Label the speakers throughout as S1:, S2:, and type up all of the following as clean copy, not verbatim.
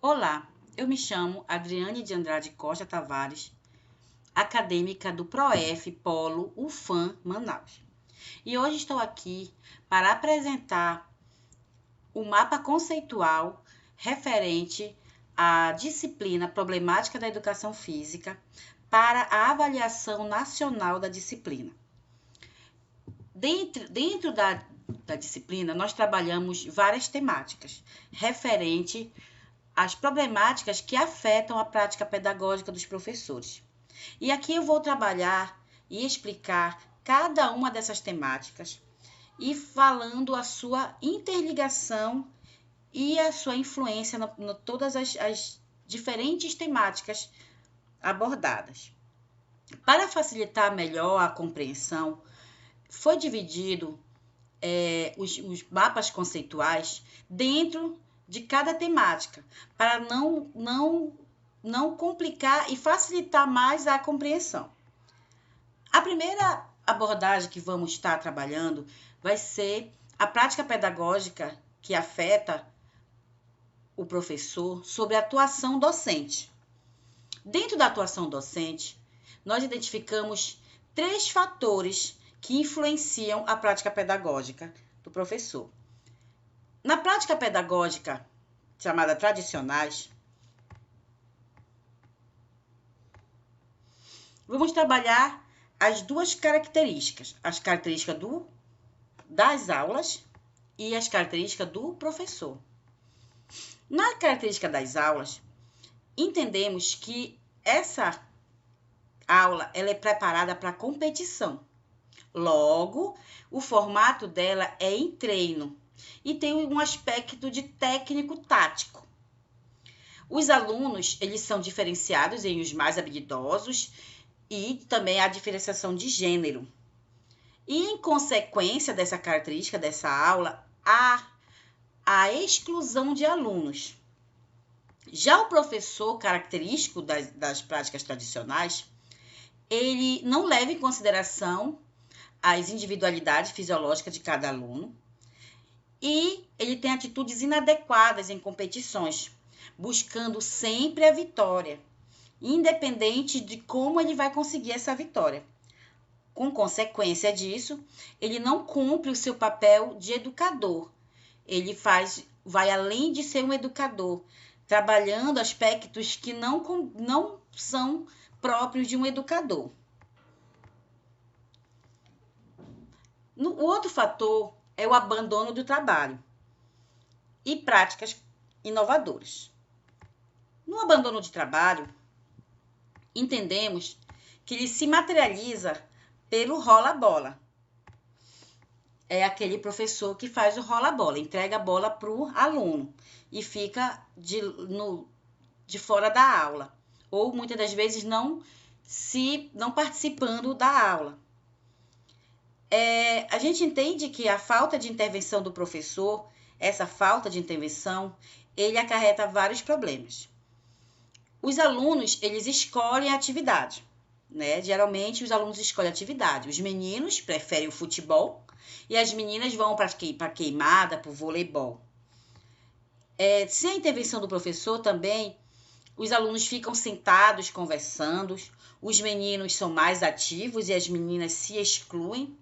S1: Olá, eu me chamo Adriane de Andrade Costa Tavares, acadêmica do PROEF Polo UFAM Manaus. E hoje estou aqui para apresentar o mapa conceitual referente à disciplina Problemática da Educação Física para a avaliação nacional da disciplina. Dentro da disciplina, nós trabalhamos várias temáticas referente às problemáticas que afetam a prática pedagógica dos professores. E aqui eu vou trabalhar e explicar cada uma dessas temáticas e falando a sua interligação e a sua influência em todas as diferentes temáticas abordadas. Para facilitar melhor a compreensão, foi dividido os mapas conceituais dentro de cada temática, para não complicar e facilitar mais a compreensão. A primeira abordagem que vamos estar trabalhando vai ser a prática pedagógica que afeta o professor sobre a atuação docente. Dentro da atuação docente, nós identificamos 3 fatores que influenciam a prática pedagógica do professor. Na prática pedagógica, chamada tradicionais, vamos trabalhar as 2 características, as características das aulas e as características do professor. Na característica das aulas, entendemos que essa aula ela é preparada para competição. Logo, o formato dela é em treino e tem um aspecto de técnico-tático. Os alunos, eles são diferenciados em os mais habilidosos e também a diferenciação de gênero. E, em consequência dessa característica dessa aula, há a exclusão de alunos. Já o professor característico das práticas tradicionais, ele não leva em consideração as individualidades fisiológicas de cada aluno e ele tem atitudes inadequadas em competições, buscando sempre a vitória, independente de como ele vai conseguir essa vitória. Com consequência disso, ele não cumpre o seu papel de educador. Ele vai além de ser um educador, trabalhando aspectos que não são próprios de um educador. O outro fator é o abandono do trabalho e práticas inovadoras. No abandono de trabalho, entendemos que ele se materializa pelo rola-bola. É aquele professor que faz o rola-bola, entrega a bola para o aluno e fica de fora da aula, ou muitas das vezes não participando da aula. A gente entende que a falta de intervenção do professor, essa falta de intervenção, ele acarreta vários problemas. Os alunos, eles escolhem a atividade, né? Geralmente, os alunos escolhem a atividade. Os meninos preferem o futebol e as meninas vão para a queimada, para o voleibol. Sem a intervenção do professor também, os alunos ficam sentados conversando, os meninos são mais ativos e as meninas se excluem.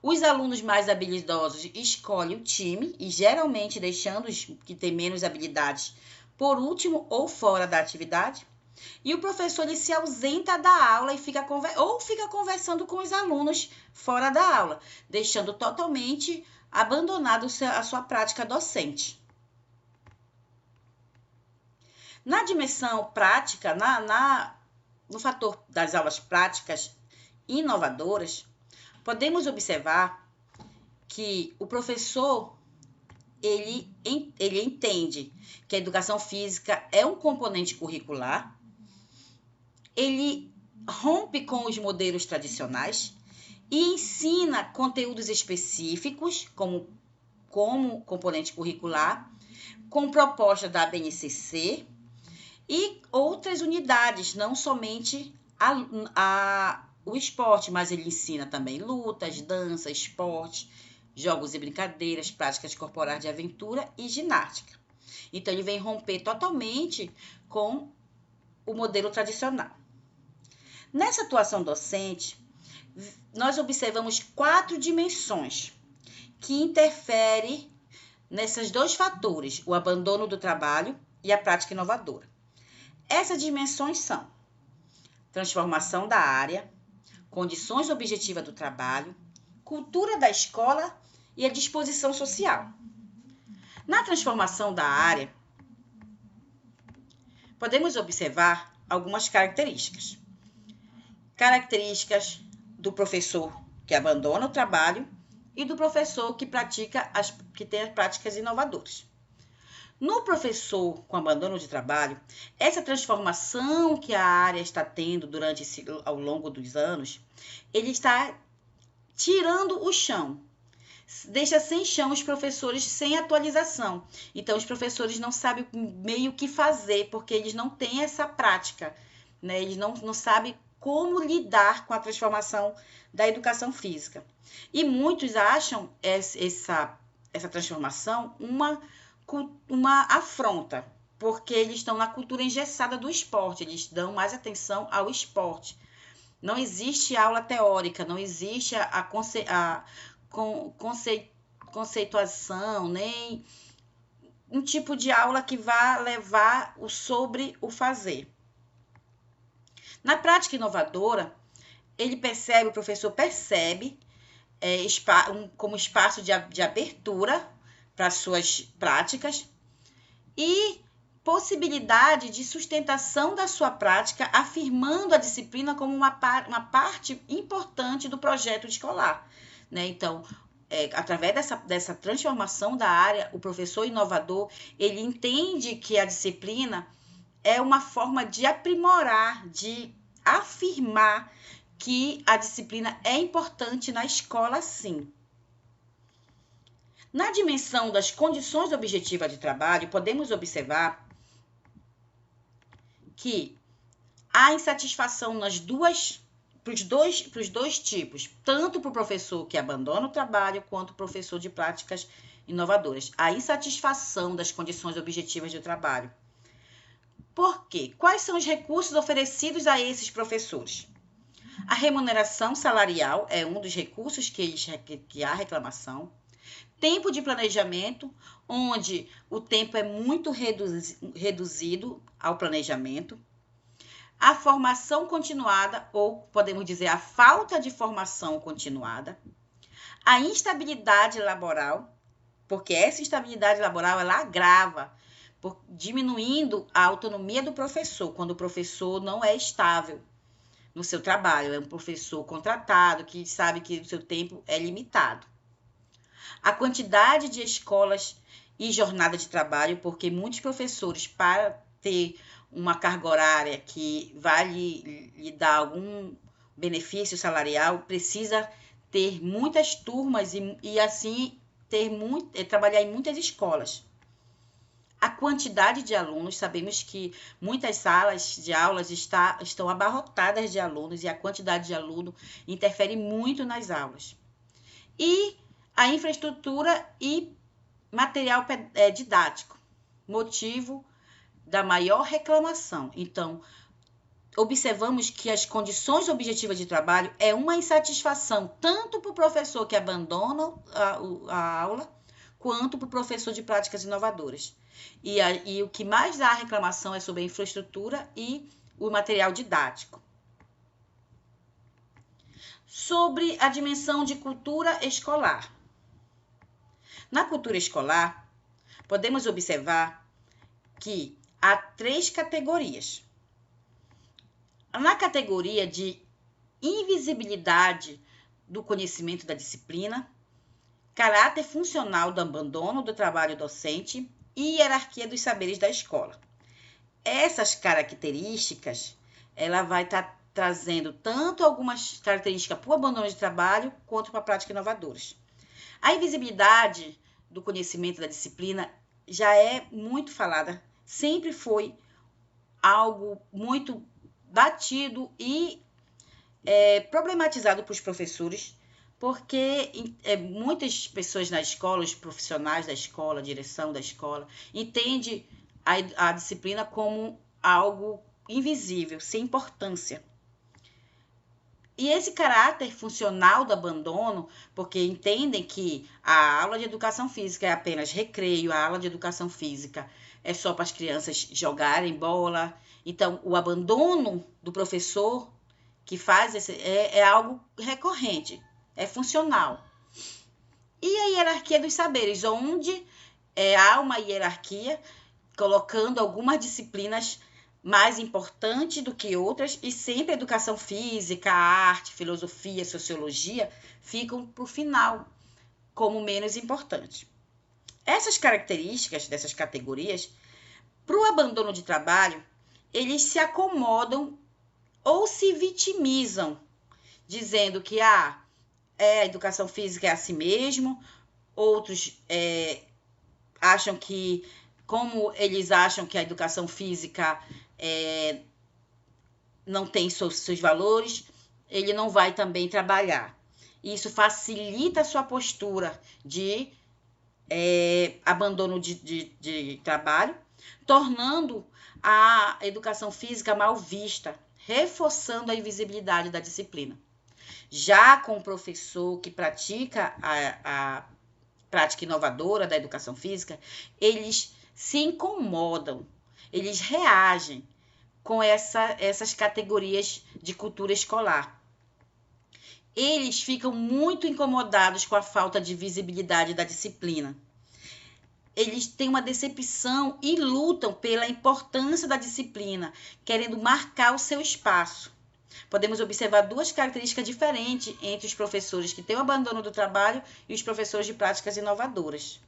S1: Os alunos mais habilidosos escolhem o time e geralmente deixando os que têm menos habilidades por último ou fora da atividade. E o professor ele se ausenta da aula e fica conversando com os alunos fora da aula, deixando totalmente abandonado a sua prática docente. Na dimensão prática, no fator das aulas práticas inovadoras, podemos observar que o professor ele entende que a educação física é um componente curricular, ele rompe com os modelos tradicionais e ensina conteúdos específicos como componente curricular, com proposta da BNCC e outras unidades, não somente o esporte, mas ele ensina também lutas, dança, esporte, jogos e brincadeiras, práticas corporais de aventura e ginástica. Então, ele vem romper totalmente com o modelo tradicional. Nessa atuação docente, nós observamos 4 dimensões que interferem nesses 2 fatores, o abandono do trabalho e a prática inovadora. Essas dimensões são transformação da área, condições objetivas do trabalho, cultura da escola e a disposição social. Na transformação da área, podemos observar algumas características. Características do professor que abandona o trabalho e do professor que tem as práticas inovadoras. No professor com abandono de trabalho, essa transformação que a área está tendo ao longo dos anos, ele está tirando o chão, deixa sem chão os professores sem atualização. Então, os professores não sabem meio que fazer, porque eles não têm essa prática, né? Eles não sabem como lidar com a transformação da educação física. E muitos acham essa transformação uma afronta, porque eles estão na cultura engessada do esporte, eles dão mais atenção ao esporte. Não existe aula teórica, não existe a conceituação, nem um tipo de aula que vá levar sobre o fazer. Na prática inovadora, o professor percebe como espaço de abertura para suas práticas e possibilidade de sustentação da sua prática, afirmando a disciplina como uma parte importante do projeto escolar, né? Então, através dessa transformação da área, o professor inovador, ele entende que a disciplina é uma forma de aprimorar, de afirmar que a disciplina é importante na escola, sim. Na dimensão das condições objetivas de trabalho, podemos observar que há insatisfação para os dois tipos, tanto para o professor que abandona o trabalho, quanto o professor de práticas inovadoras. A insatisfação das condições objetivas de trabalho. Por quê? Quais são os recursos oferecidos a esses professores? A remuneração salarial é um dos recursos que há reclamação. Tempo de planejamento, onde o tempo é muito reduzido ao planejamento. A formação continuada, ou podemos dizer a falta de formação continuada. A instabilidade laboral, porque essa instabilidade laboral ela agrava, diminuindo a autonomia do professor, quando o professor não é estável no seu trabalho, é um professor contratado que sabe que o seu tempo é limitado. A quantidade de escolas e jornada de trabalho, porque muitos professores, para ter uma carga horária que vai lhe dar algum benefício salarial, precisa ter muitas turmas e assim trabalhar em muitas escolas. A quantidade de alunos, sabemos que muitas salas de aulas estão abarrotadas de alunos e a quantidade de aluno interfere muito nas aulas. E a infraestrutura e material didático, motivo da maior reclamação. Então, observamos que as condições objetivas de trabalho é uma insatisfação tanto para o professor que abandona a aula, quanto para o professor de práticas inovadoras. E o que mais dá reclamação é sobre a infraestrutura e o material didático. Sobre a dimensão de cultura escolar. Na cultura escolar, podemos observar que há 3 categorias. Na categoria de invisibilidade do conhecimento da disciplina, caráter funcional do abandono do trabalho docente e hierarquia dos saberes da escola. Essas características, ela vai estar trazendo tanto algumas características para o abandono de trabalho, quanto para práticas inovadoras. A invisibilidade do conhecimento da disciplina já é muito falada, sempre foi algo muito batido e problematizado para os professores, porque muitas pessoas na escola, os profissionais da escola, a direção da escola, entendem a disciplina como algo invisível, sem importância. E esse caráter funcional do abandono, porque entendem que a aula de educação física é apenas recreio, a aula de educação física é só para as crianças jogarem bola. Então, o abandono do professor que faz é algo recorrente, é funcional. E a hierarquia dos saberes, onde há uma hierarquia, colocando algumas disciplinas mais importantes do que outras, e sempre a educação física, a arte, filosofia, sociologia ficam para o final, como menos importantes. Essas características dessas categorias, para o abandono de trabalho, eles se acomodam ou se vitimizam, dizendo que a educação física é assim mesmo, outros acham que, como eles acham que a educação física não tem seus valores, ele não vai também trabalhar. Isso facilita a sua postura de abandono de trabalho, tornando a educação física mal vista, reforçando a invisibilidade da disciplina. Já com o professor que pratica a prática inovadora da educação física, eles se incomodam, eles reagem com essas categorias de cultura escolar. Eles ficam muito incomodados com a falta de visibilidade da disciplina. Eles têm uma decepção e lutam pela importância da disciplina, querendo marcar o seu espaço. Podemos observar duas características diferentes entre os professores que têm o abandono do trabalho e os professores de práticas inovadoras.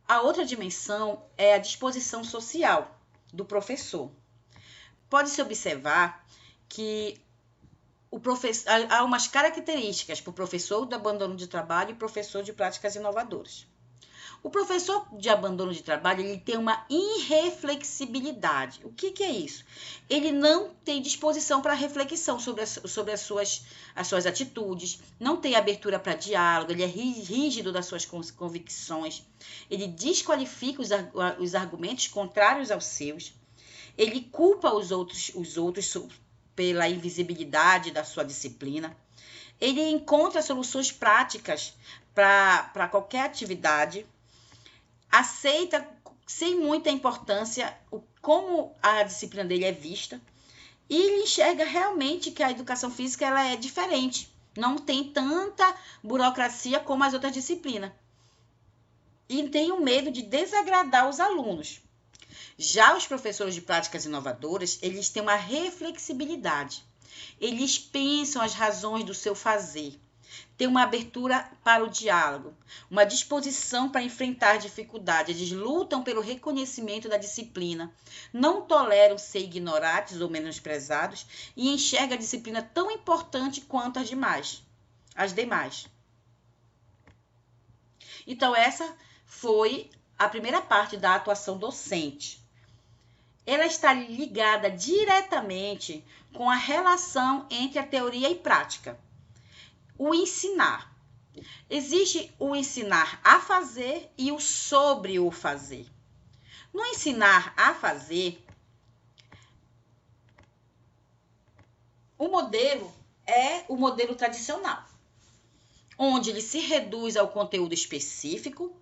S1: A outra dimensão é a disposição social do professor. Pode-se observar que há umas características para o professor do abandono de trabalho e professor de práticas inovadoras. O professor de abandono de trabalho, ele tem uma irreflexibilidade. O que é isso? Ele não tem disposição para reflexão sobre as suas atitudes, não tem abertura para diálogo, ele é rígido das suas convicções, ele desqualifica os argumentos contrários aos seus, ele culpa os outros pela invisibilidade da sua disciplina, ele encontra soluções práticas para qualquer atividade, aceita sem muita importância como a disciplina dele é vista, e ele enxerga realmente que a educação física ela é diferente, não tem tanta burocracia como as outras disciplinas, e tem o medo de desagradar os alunos. Já os professores de práticas inovadoras, eles têm uma reflexibilidade, eles pensam as razões do seu fazer, tem uma abertura para o diálogo, uma disposição para enfrentar dificuldades, eles lutam pelo reconhecimento da disciplina, não toleram ser ignorados ou menosprezados e enxergam a disciplina tão importante quanto as demais. Então, essa foi a primeira parte da atuação docente. Ela está ligada diretamente com a relação entre a teoria e prática. O ensinar. Existe o ensinar a fazer e o sobre o fazer. No ensinar a fazer, o modelo é o modelo tradicional, onde ele se reduz ao conteúdo específico.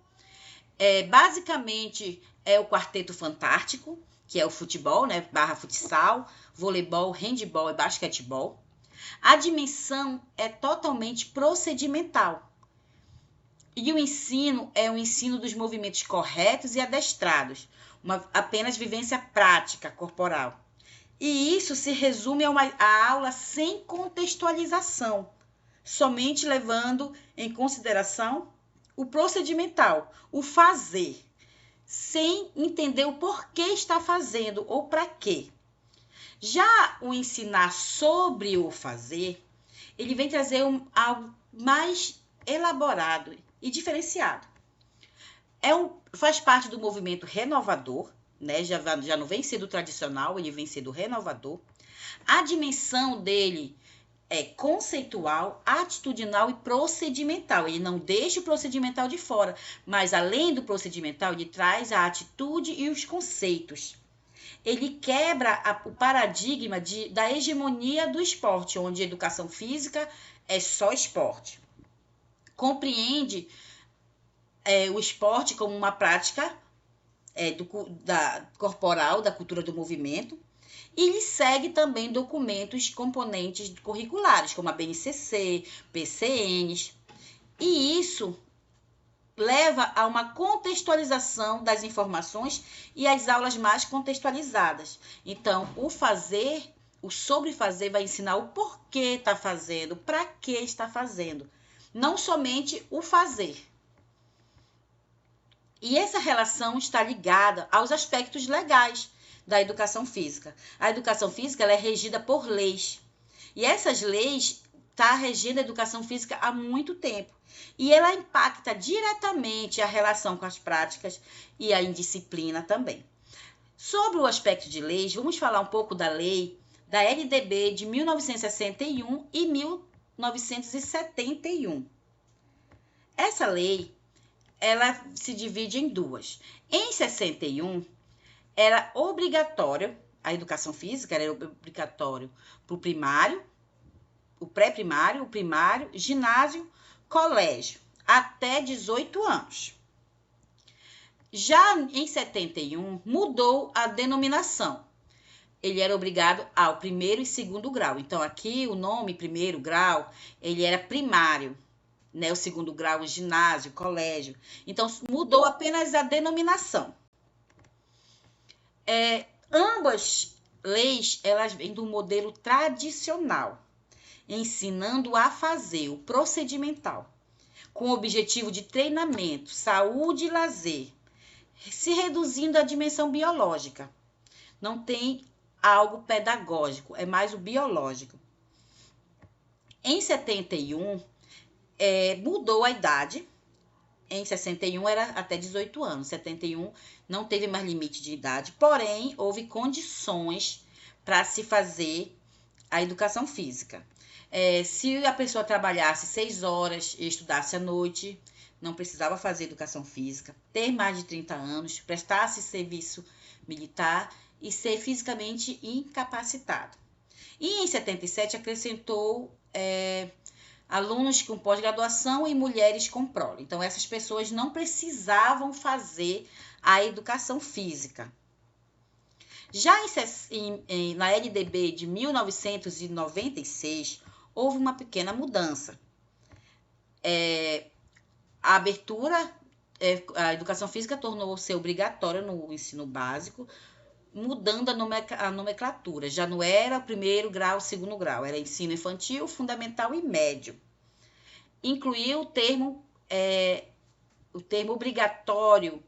S1: Basicamente, é o quarteto fantástico, que é o futebol, né, / futsal, voleibol, handebol e basquetebol. A dimensão é totalmente procedimental. E o ensino é o ensino dos movimentos corretos e adestrados, apenas vivência prática corporal. E isso se resume a aula sem contextualização, somente levando em consideração o procedimental, o fazer, sem entender o porquê está fazendo ou para quê. Já o ensinar sobre o fazer, ele vem trazer algo mais elaborado e diferenciado. Faz parte do movimento renovador, né? Já não vem sendo tradicional, ele vem sendo renovador. A dimensão dele é conceitual, atitudinal e procedimental. Ele não deixa o procedimental de fora, mas além do procedimental, ele traz a atitude e os conceitos. Ele quebra o paradigma da hegemonia do esporte, onde a educação física é só esporte. Compreende o esporte como uma prática corporal, da cultura do movimento, e ele segue também documentos componentes curriculares, como a BNCC, PCNs, e isso leva a uma contextualização das informações e as aulas mais contextualizadas. Então, o sobre fazer vai ensinar o porquê está fazendo, para que está fazendo, não somente o fazer. E essa relação está ligada aos aspectos legais da educação física. A educação física ela é regida por leis. E essas leis estão regendo a educação física há muito tempo. E ela impacta diretamente a relação com as práticas e a indisciplina também. Sobre o aspecto de leis, vamos falar um pouco da lei da LDB de 1961 e 1971. Essa lei ela se divide em duas. Em 61, era obrigatório, a educação física era obrigatório para o primário, o pré-primário, o primário, ginásio, colégio, até 18 anos. Já em 71, mudou a denominação. Ele era obrigado ao primeiro e segundo grau. Então, aqui o nome primeiro grau, ele era primário. Né, o segundo grau, o ginásio, colégio. Então, mudou apenas a denominação. Ambas leis, elas vêm do modelo tradicional, ensinando a fazer o procedimental, com o objetivo de treinamento, saúde e lazer, se reduzindo à dimensão biológica. Não tem algo pedagógico, é mais o biológico. Em 71, mudou a idade. Em 61 era até 18 anos. 71 não teve mais limite de idade, porém houve condições para se fazer a educação física. Se a pessoa trabalhasse 6 horas e estudasse à noite, não precisava fazer educação física, ter mais de 30 anos, prestasse serviço militar e ser fisicamente incapacitado. E em 77 acrescentou alunos com pós-graduação e mulheres com prole. Então, essas pessoas não precisavam fazer a educação física. Já na LDB de 1996, houve uma pequena mudança. A abertura, a educação física tornou-se obrigatória no ensino básico, mudando a nomenclatura. Já não era o primeiro grau, o segundo grau, era ensino infantil, fundamental e médio. Incluiu o termo obrigatório,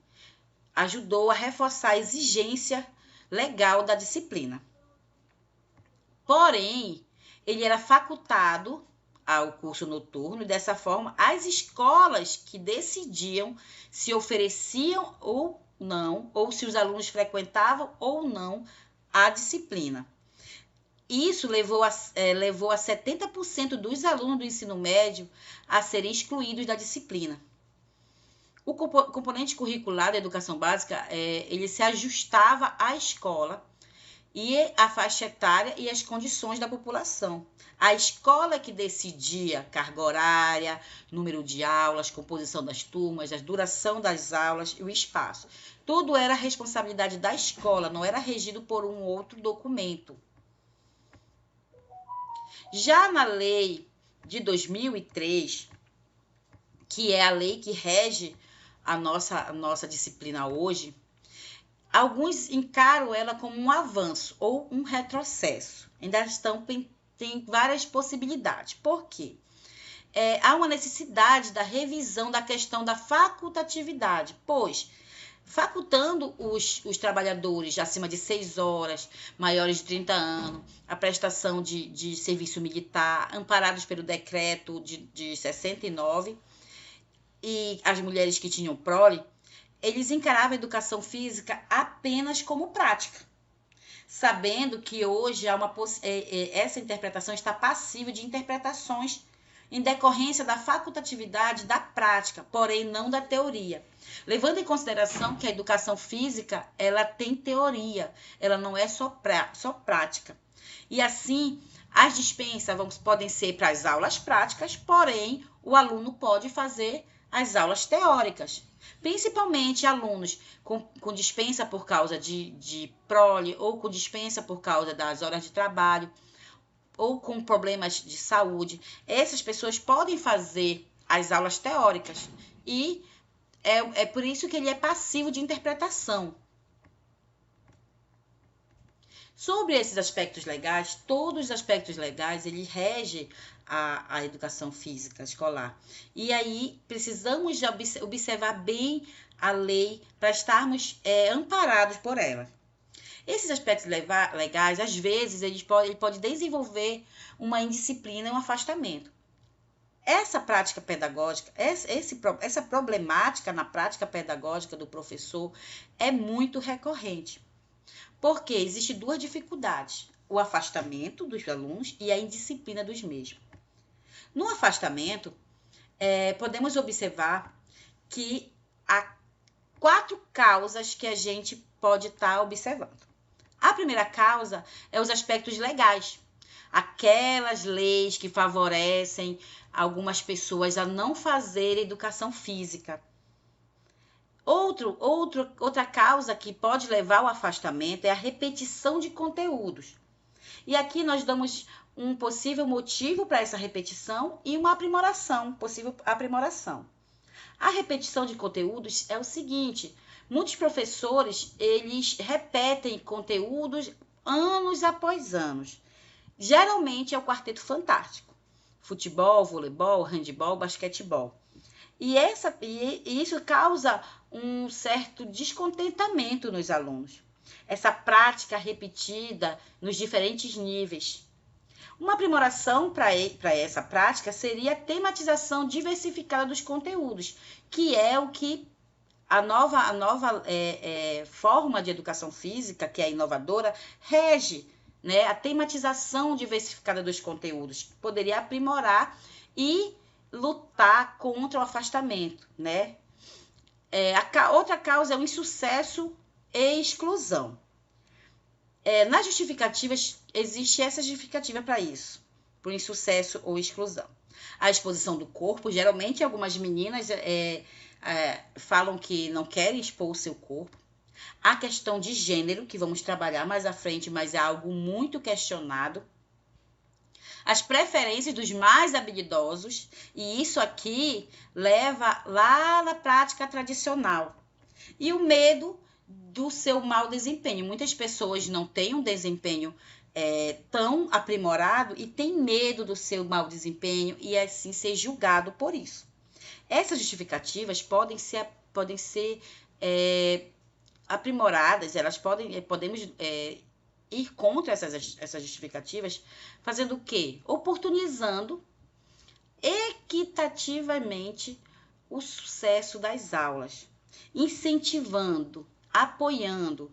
S1: ajudou a reforçar a exigência legal da disciplina. Porém, ele era facultado ao curso noturno e, dessa forma, as escolas que decidiam se ofereciam ou não, ou se os alunos frequentavam ou não a disciplina. Isso levou a 70% dos alunos do ensino médio a serem excluídos da disciplina. O componente curricular da educação básica, ele se ajustava à escola e à faixa etária e às condições da população. A escola que decidia carga horária, número de aulas, composição das turmas, a duração das aulas e o espaço. Tudo era responsabilidade da escola, não era regido por um outro documento. Já na lei de 2003, que é a lei que rege a nossa disciplina hoje, alguns encaram ela como um avanço ou um retrocesso. Ainda tem várias possibilidades. Por quê? Há uma necessidade da revisão da questão da facultatividade, pois facultando os trabalhadores acima de 6 horas, maiores de 30 anos, a prestação de serviço militar, amparados pelo decreto de 69, e as mulheres que tinham prole, eles encaravam a educação física apenas como prática, sabendo que hoje há essa interpretação está passível de interpretações em decorrência da facultatividade da prática, porém não da teoria. Levando em consideração que a educação física, ela tem teoria, ela não é só prática. E assim, as dispensas podem ser para as aulas práticas, porém, o aluno pode fazer as aulas teóricas. Principalmente alunos com dispensa por causa de prole ou com dispensa por causa das horas de trabalho ou com problemas de saúde. Essas pessoas podem fazer as aulas teóricas e é por isso que ele é passivo de interpretação. Sobre esses aspectos legais, todos os aspectos legais, ele rege a educação física escolar. E aí, precisamos de observar bem a lei para estarmos amparados por ela. Esses aspectos legais, às vezes, ele pode desenvolver uma indisciplina e um afastamento. Essa prática pedagógica, essa problemática na prática pedagógica do professor é muito recorrente. Porque existem duas dificuldades: o afastamento dos alunos e a indisciplina dos mesmos. No afastamento, podemos observar que há 4 causas que a gente pode estar observando. A primeira causa é os aspectos legais. Aquelas leis que favorecem algumas pessoas a não fazer educação física. Outra causa que pode levar ao afastamento é a repetição de conteúdos. E aqui nós damos um possível motivo para essa repetição e uma possível aprimoração. A repetição de conteúdos é o seguinte: muitos professores, eles repetem conteúdos anos após anos. Geralmente é o quarteto fantástico: futebol, voleibol, handebol, basquetebol. E isso causa um certo descontentamento nos alunos. Essa prática repetida nos diferentes níveis. Uma aprimoração para essa prática seria a tematização diversificada dos conteúdos, que é o que a nova forma de educação física, que é inovadora, rege, né? A tematização diversificada dos conteúdos, que poderia aprimorar e lutar contra o afastamento, né? Outra causa é o insucesso e exclusão. Nas justificativas, existe essa justificativa para isso, para o insucesso ou exclusão. A exposição do corpo, geralmente algumas meninas falam que não querem expor o seu corpo. A questão de gênero, que vamos trabalhar mais à frente, mas é algo muito questionado. As preferências dos mais habilidosos, e isso aqui leva lá na prática tradicional. E o medo do seu mau desempenho. Muitas pessoas não têm um desempenho tão aprimorado e têm medo do seu mau desempenho e assim ser julgado por isso. Essas justificativas podem ser aprimoradas, podemos ir contra essas justificativas, fazendo o quê? Oportunizando equitativamente o sucesso das aulas, incentivando, apoiando.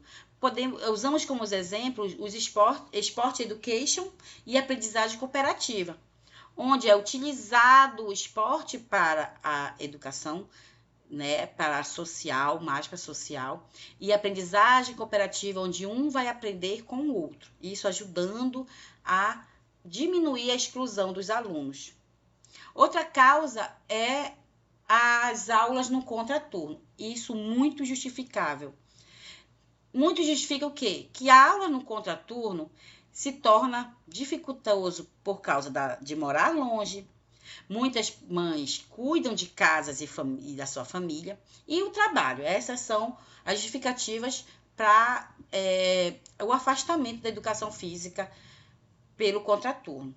S1: Usamos como exemplos os Sport Education e aprendizagem cooperativa, onde é utilizado o esporte para a educação, né, para a social, mais para a social, e aprendizagem cooperativa, onde um vai aprender com o outro, isso ajudando a diminuir a exclusão dos alunos. Outra causa é as aulas no contraturno, isso muito justificável. Muito justifica o quê? Que a aula no contraturno se torna dificultoso por causa de morar longe. Muitas mães cuidam de casas e da sua família. E o trabalho. Essas são as justificativas para o afastamento da educação física pelo contraturno.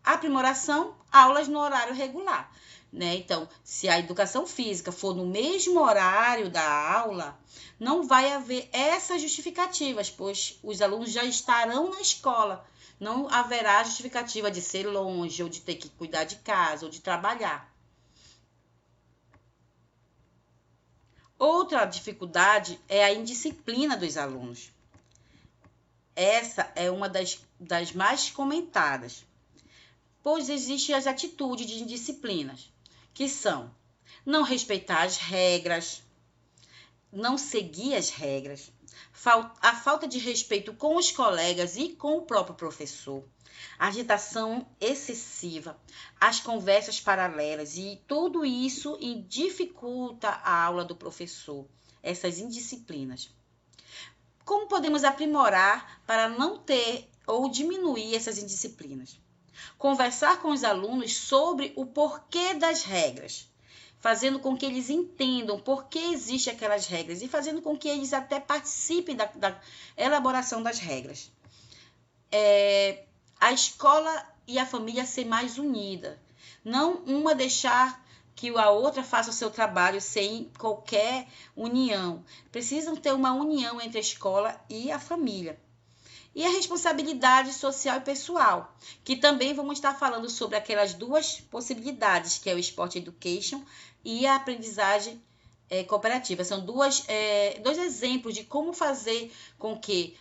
S1: Aprimoração, aulas no horário regular. Né? Então, se a educação física for no mesmo horário da aula, não vai haver essas justificativas, pois os alunos já estarão na escola. Não haverá justificativa de ser longe, ou de ter que cuidar de casa, ou de trabalhar. Outra dificuldade é a indisciplina dos alunos. essa é uma das mais comentadas, pois existem as atitudes de indisciplinas, que são não respeitar as regras, não seguir as regras, a falta de respeito com os colegas e com o próprio professor, agitação excessiva, as conversas paralelas, e tudo isso dificulta a aula do professor, essas indisciplinas. Como podemos aprimorar para não ter ou diminuir essas indisciplinas? Conversar com os alunos sobre o porquê das regras, fazendo com que eles entendam por que existem aquelas regras e fazendo com que eles até participem da elaboração das regras. A escola e a família ser mais unida, não uma deixar que a outra faça o seu trabalho sem qualquer união. Precisam ter uma união entre a escola e a família. E a responsabilidade social e pessoal, que também vamos estar falando sobre aquelas duas possibilidades, que é o Sport Education e a aprendizagem cooperativa. São dois exemplos de como fazer com que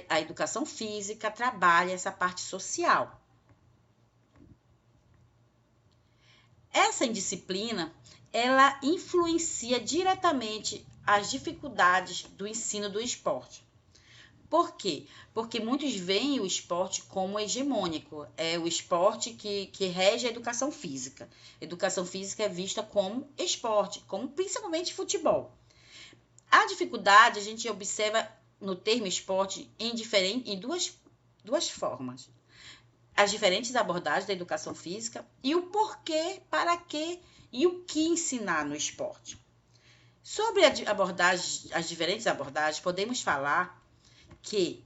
S1: a educação física trabalhe essa parte social. Essa indisciplina, ela influencia diretamente as dificuldades do ensino do esporte. Por quê? Porque muitos veem o esporte como hegemônico, é o esporte que rege a educação física. Educação física é vista como esporte, como principalmente futebol. A dificuldade a gente observa no termo esporte em duas formas. As diferentes abordagens da educação física e o porquê, para quê e o que ensinar no esporte. Sobre as diferentes abordagens, podemos falar que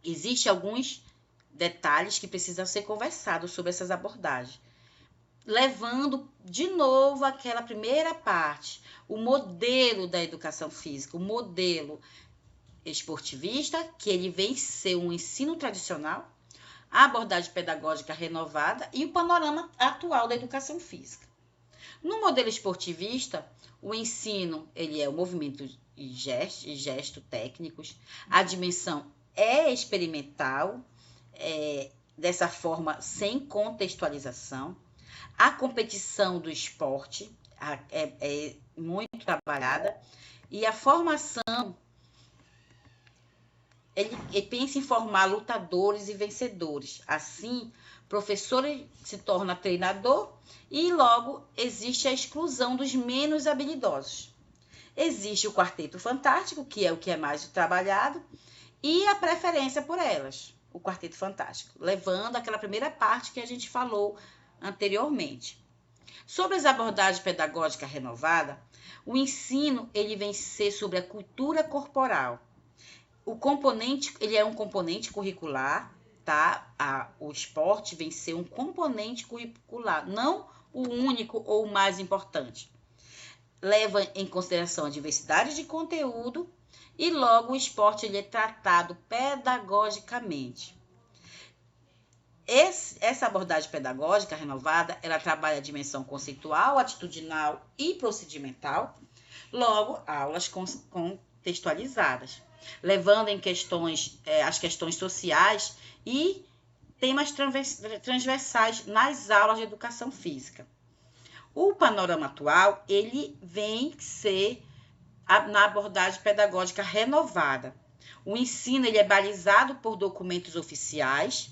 S1: existem alguns detalhes que precisam ser conversados sobre essas abordagens, levando de novo aquela primeira parte, o modelo da educação física, o modelo esportivista, que ele vem ser um ensino tradicional, a abordagem pedagógica renovada e o panorama atual da educação física. No modelo esportivista, o ensino ele é o movimento e gesto técnicos, a dimensão é experimental, dessa forma sem contextualização, a competição do esporte é muito trabalhada e a formação, ele pensa em formar lutadores e vencedores. Assim, o professor se torna treinador e logo existe a exclusão dos menos habilidosos. Existe o quarteto fantástico, que é o que é mais trabalhado, e a preferência por elas, o quarteto fantástico, levando aquela primeira parte que a gente falou anteriormente. Sobre as abordagens pedagógicas renovadas, o ensino ele vem ser sobre a cultura corporal. O componente, ele é um componente curricular, tá? O esporte vem ser um componente curricular, não o único ou o mais importante. Leva em consideração a diversidade de conteúdo e logo o esporte ele é tratado pedagogicamente. Essa abordagem pedagógica renovada, ela trabalha a dimensão conceitual, atitudinal e procedimental, logo aulas contextualizadas, levando em questões, as questões sociais e temas transversais nas aulas de educação física. O panorama atual, ele vem ser na abordagem pedagógica renovada. O ensino ele é balizado por documentos oficiais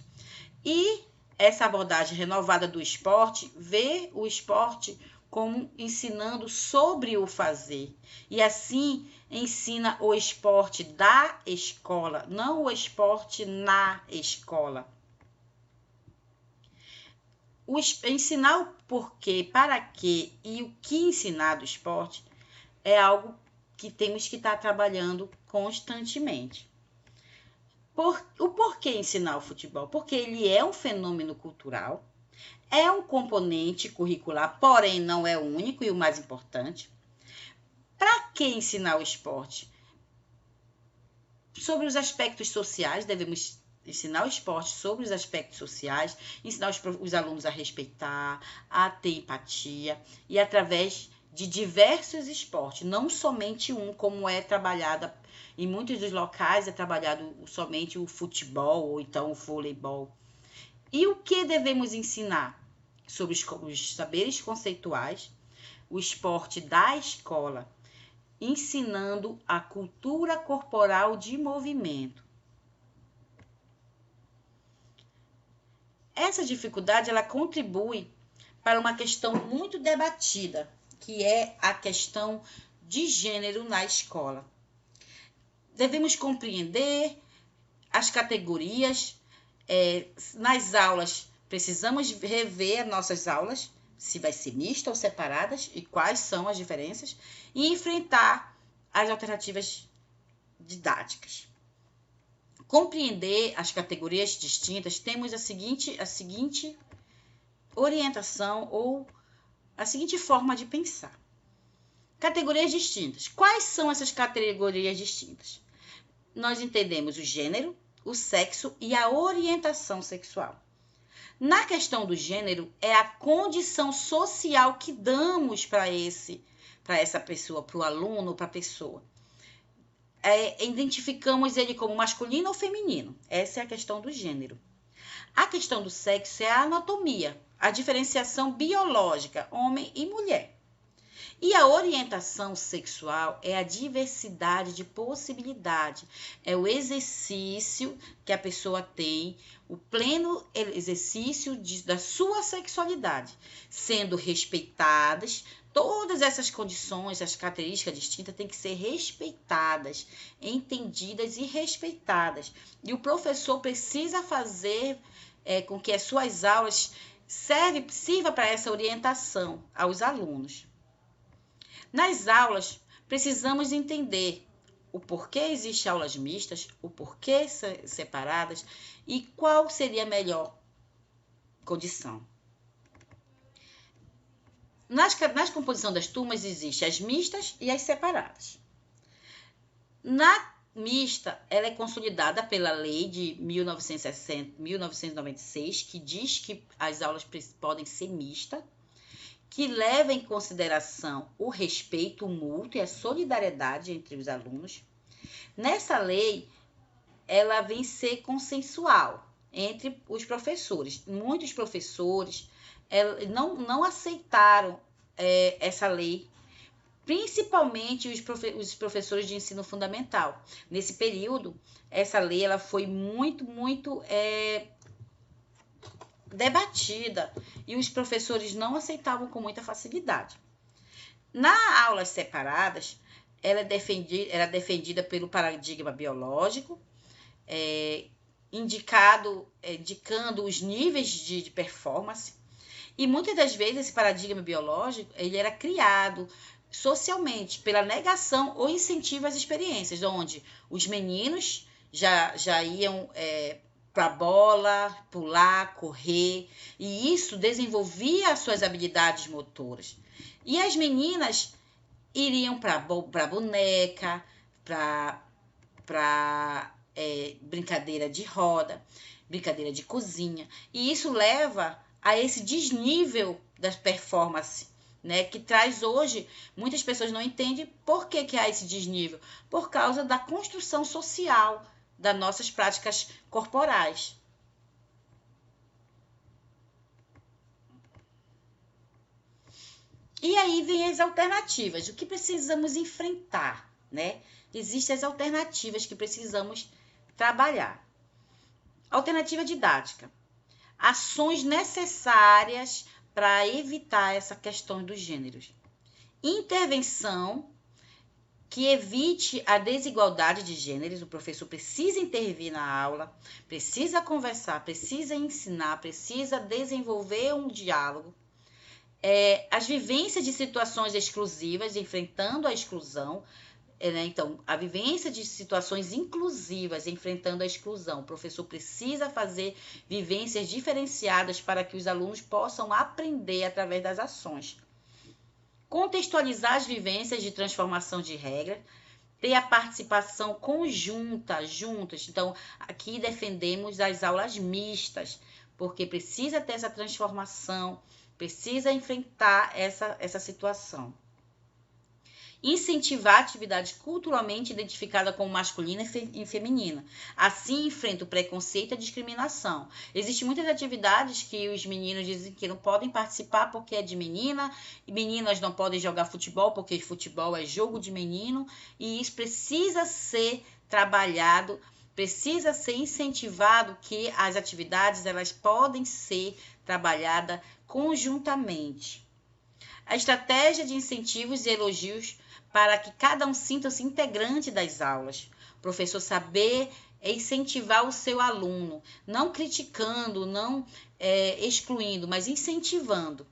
S1: e essa abordagem renovada do esporte vê o esporte como ensinando sobre o fazer. E assim ensina o esporte da escola, não o esporte na escola. Ensinar o porquê, para quê e o que ensinar do esporte é algo que temos que estar trabalhando constantemente. O porquê ensinar o futebol? Porque ele é um fenômeno cultural, é um componente curricular, porém não é o único e o mais importante. Para que ensinar o esporte? Sobre os aspectos sociais, devemos ensinar o esporte sobre os aspectos sociais, ensinar os alunos a respeitar, a ter empatia e através de diversos esportes, não somente um, como é trabalhada em muitos dos locais, é trabalhado somente o futebol ou então o voleibol. E o que devemos ensinar? Sobre os saberes conceituais, o esporte da escola, ensinando a cultura corporal de movimento. Essa dificuldade, ela contribui para uma questão muito debatida, que é a questão de gênero na escola. Devemos compreender as categorias. Nas aulas, precisamos rever nossas aulas, se vai ser mista ou separadas e quais são as diferenças, e enfrentar as alternativas didáticas. Compreender as categorias distintas, temos a seguinte orientação ou a seguinte forma de pensar. Categorias distintas. Quais são essas categorias distintas? Nós entendemos o gênero, o sexo e a orientação sexual. Na questão do gênero, é a condição social que damos para essa pessoa, para o aluno, para a pessoa. Identificamos ele como masculino ou feminino. Essa é a questão do gênero. A questão do sexo é a anatomia, a diferenciação biológica, homem e mulher. E a orientação sexual é a diversidade de possibilidade, é o exercício que a pessoa tem, o pleno exercício da sua sexualidade, sendo respeitadas. Todas essas condições, as características distintas têm que ser respeitadas, entendidas e respeitadas. E o professor precisa fazer com que as suas aulas sirva para essa orientação aos alunos. Nas aulas, precisamos entender o porquê existem aulas mistas, o porquê separadas e qual seria a melhor condição. Nas composição das turmas existem as mistas e as separadas. Na mista, ela é consolidada pela lei de 1996, que diz que as aulas podem ser mistas, que leva em consideração o respeito mútuo e a solidariedade entre os alunos. Nessa lei, ela vem ser consensual entre os professores. Muitos professores não aceitaram essa lei, principalmente os professores de ensino fundamental. Nesse período, essa lei ela foi muito debatida e os professores não aceitavam com muita facilidade. Na aulas separadas, ela era defendida pelo paradigma biológico, indicando os níveis de performance, e muitas das vezes esse paradigma biológico ele era criado socialmente pela negação ou incentivo às experiências, onde os meninos já iam para a bola, pular, correr, e isso desenvolvia as suas habilidades motoras. E as meninas iriam para boneca, para brincadeira de roda, brincadeira de cozinha, e isso leva a esse desnível das performances, né, que traz hoje, muitas pessoas não entendem por que há esse desnível, por causa da construção social das nossas práticas corporais. E aí vem as alternativas, o que precisamos enfrentar, né? Existem as alternativas que precisamos trabalhar. Alternativa didática. Ações necessárias para evitar essa questão dos gêneros. Intervenção que evite a desigualdade de gêneros. O professor precisa intervir na aula, precisa conversar, precisa ensinar, precisa desenvolver um diálogo. As vivências de situações exclusivas, enfrentando a exclusão. Então, a vivência de situações inclusivas, enfrentando a exclusão. O professor precisa fazer vivências diferenciadas para que os alunos possam aprender através das ações. Contextualizar as vivências de transformação de regra, ter a participação juntas. Então, aqui defendemos as aulas mistas, porque precisa ter essa transformação, precisa enfrentar essa situação. incentivar atividades culturalmente identificadas como masculina e feminina. Assim, enfrenta o preconceito e a discriminação. Existem muitas atividades que os meninos dizem que não podem participar porque é de menina, e meninas não podem jogar futebol porque futebol é jogo de menino, e isso precisa ser trabalhado, precisa ser incentivado, que as atividades elas podem ser trabalhadas conjuntamente. A estratégia de incentivos e elogios para que cada um sinta-se integrante das aulas. O professor saber incentivar o seu aluno, não criticando, não excluindo, mas incentivando.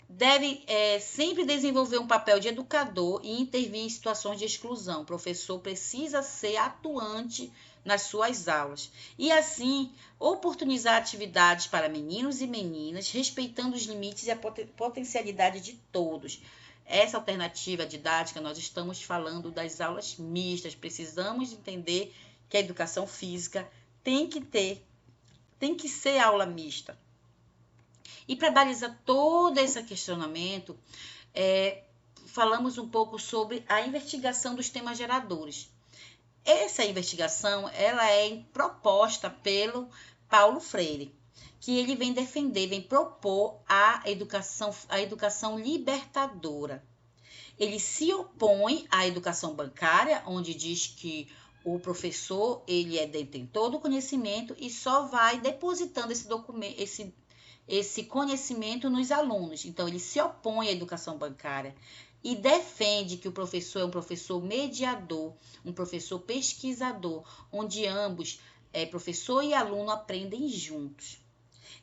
S1: Deve sempre desenvolver um papel de educador e intervir em situações de exclusão. O professor precisa ser atuante nas suas aulas e, assim, oportunizar atividades para meninos e meninas, respeitando os limites e a potencialidade de todos. Essa alternativa didática, nós estamos falando das aulas mistas. Precisamos entender que a educação física tem que ser aula mista. E para balizar todo esse questionamento, falamos um pouco sobre a investigação dos temas geradores. Essa investigação ela é proposta pelo Paulo Freire, que ele vem defender, vem propor a educação libertadora. Ele se opõe à educação bancária, onde diz que o professor ele é detentor do conhecimento e só vai depositando esse conhecimento nos alunos. Então, ele se opõe à educação bancária e defende que o professor é um professor mediador, um professor pesquisador, onde ambos, professor e aluno, aprendem juntos.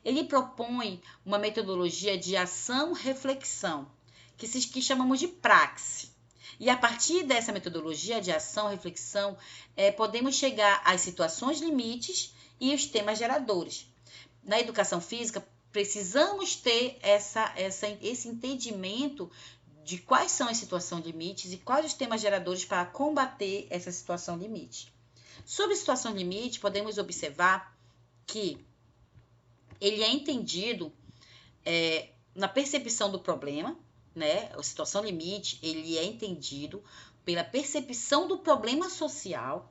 S1: Ele propõe uma metodologia de ação-reflexão, que chamamos de praxe. E a partir dessa metodologia de ação-reflexão, podemos chegar às situações limites e os temas geradores. Na educação física, precisamos ter esse entendimento de quais são as situações limites e quais os temas geradores para combater essa situação limite. Sobre situação limite, podemos observar que ele é entendido na percepção do problema, né? A situação limite, ele é entendido pela percepção do problema social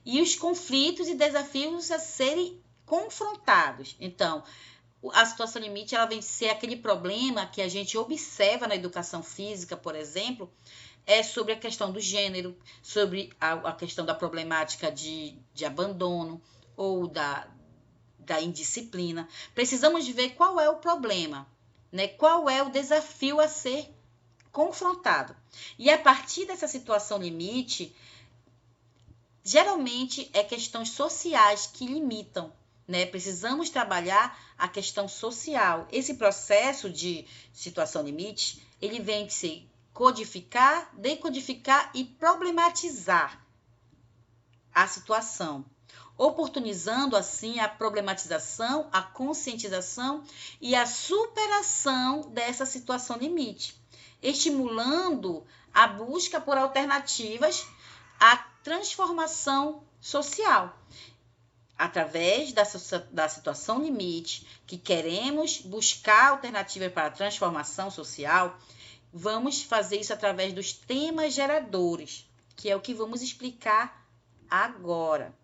S1: e os conflitos e desafios a serem confrontados. Então, a situação limite ela vem ser aquele problema que a gente observa na educação física, por exemplo, sobre a questão do gênero, sobre a questão da problemática de abandono ou da indisciplina. Precisamos ver qual é o problema, né? Qual é o desafio a ser confrontado. E a partir dessa situação limite, geralmente questões sociais que limitam. Né? Precisamos trabalhar a questão social. Esse processo de situação limite, ele vem de se codificar, decodificar e problematizar a situação, oportunizando assim a problematização, a conscientização e a superação dessa situação limite, estimulando a busca por alternativas à transformação social. Através da situação limite, que queremos buscar alternativas para a transformação social, vamos fazer isso através dos temas geradores, que é o que vamos explicar agora.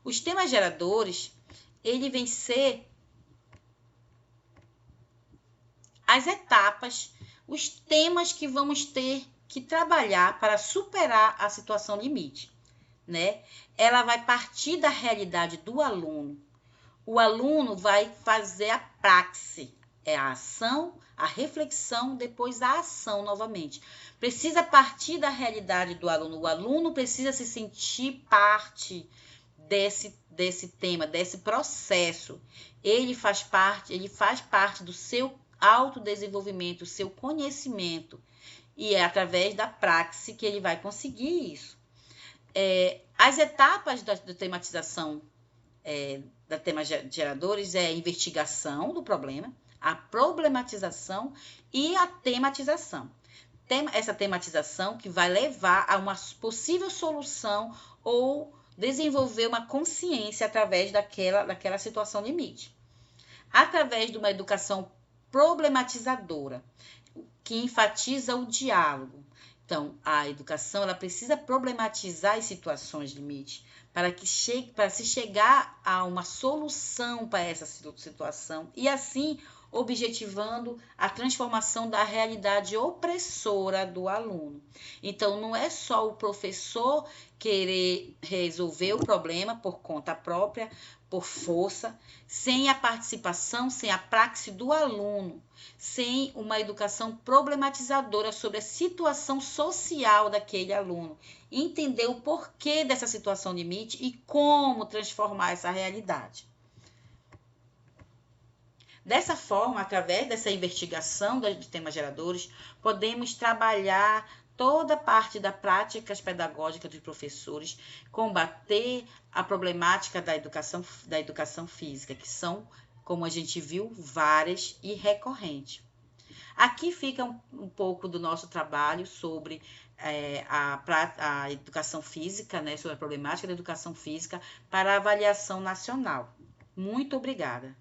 S1: Os temas geradores, ele vem ser as etapas, os temas que vamos ter que trabalhar para superar a situação limite. Né? Ela vai partir da realidade do aluno. O aluno vai fazer a praxe, a ação, a reflexão, depois a ação novamente. Precisa partir da realidade do aluno. O aluno precisa se sentir parte desse tema, desse processo. Ele faz parte do seu autodesenvolvimento, do seu conhecimento. E é através da praxe que ele vai conseguir isso. As etapas da tematização da temas geradores é a investigação do problema, a problematização e a tematização. Essa tematização que vai levar a uma possível solução ou desenvolver uma consciência através daquela situação limite. Através de uma educação problematizadora, que enfatiza o diálogo. Então, a educação ela precisa problematizar as situações limite para se chegar a uma solução para essa situação e assim objetivando a transformação da realidade opressora do aluno. Então, não é só o professor querer resolver o problema por conta própria, por força, sem a participação, sem a praxe do aluno, sem uma educação problematizadora sobre a situação social daquele aluno, entender o porquê dessa situação limite e como transformar essa realidade. Dessa forma, através dessa investigação de temas geradores, podemos trabalhar toda a parte das práticas pedagógicas dos professores, combater a problemática da educação física, que são, como a gente viu, várias e recorrentes. Aqui fica um pouco do nosso trabalho sobre a educação física, né, sobre a problemática da educação física para a avaliação nacional. Muito obrigada.